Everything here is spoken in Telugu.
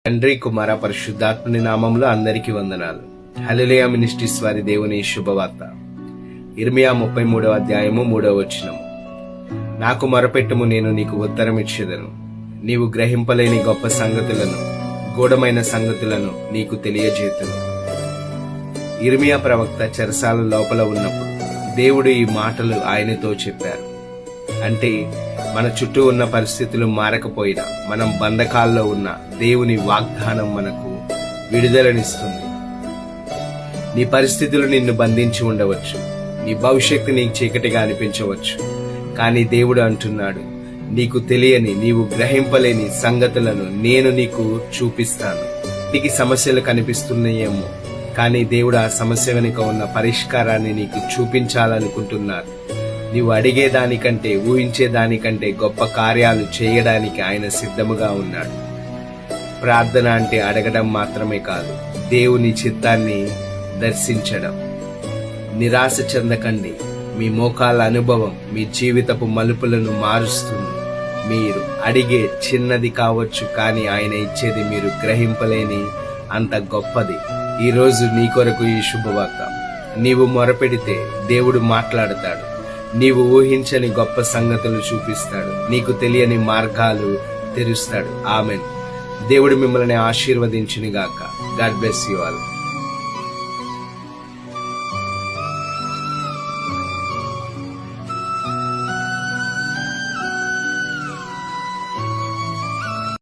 తండ్రి, కుమార, పరిశుద్ధాత్మని నామంలో అందరికీ వందనాలు. హల్లెలూయా మినిస్ట్రీస్ వారి దేవుని శుభవార్త. ఇర్మియా 33వ అధ్యాయము 3వ వచనము. నాకు మొరపెట్టుము, నేను నీకు ఉత్తరం ఇచ్చేదను. నీవు గ్రహింపలేని గొప్ప సంగతులను, గూఢమైన సంగతులను నీకు తెలియజేతును. ఇర్మియా ప్రవక్త చెరసాల లోపల ఉన్నప్పుడు దేవుడు ఈ మాటలు ఆయనతో చెప్పారు. అంటే మన చుట్టూ ఉన్న పరిస్థితులు మారకపోయినా, మనం బంధకాల్లో ఉన్న దేవుని వాగ్దానం మనకు విడుదలనిస్తుంది. నీ పరిస్థితులు నిన్ను బంధించి ఉండవచ్చు, నీ భవిష్యత్తు నీకు చీకటిగా అనిపించవచ్చు. కానీ దేవుడు అంటున్నాడు, నీకు తెలియని, నీవు గ్రహింపలేని సంగతులను నేను నీకు చూపిస్తాను. నీకు సమస్యలు కనిపిస్తున్నాయేమో, కానీ దేవుడు ఆ సమస్య వెనుక ఉన్న పరిష్కారాన్ని నీకు చూపించాలనుకుంటున్నారు. నీవు అడిగేదానికంటే, ఊహించేదానికంటే గొప్ప కార్యాలు చేయడానికి ఆయన సిద్ధముగా ఉన్నాడు. ప్రార్థన అంటే అడగడం మాత్రమే కాదు, దేవుని చిత్తాన్ని దర్శించడం. నిరాశ చెందకండి. మీ మోకాళ్ళ అనుభవం మీ జీవితపు మలుపులను మారుస్తుంది. మీరు అడిగే చిన్నది కావచ్చు, కానీ ఆయన ఇచ్చేది మీరు గ్రహింపలేని అంత గొప్పది. ఈరోజు నీ కొరకు ఈ శుభవార్త. నీవు మొరపెడితే దేవుడు మాట్లాడతాడు. నీవు ఊహించని గొప్ప సంగతులు చూపిస్తాడు. నీకు తెలియని మార్గాలు తెరుస్తాడు. ఆమెన్. దేవుడు మిమ్మల్ని ఆశీర్వదించునుగాక. God bless you all.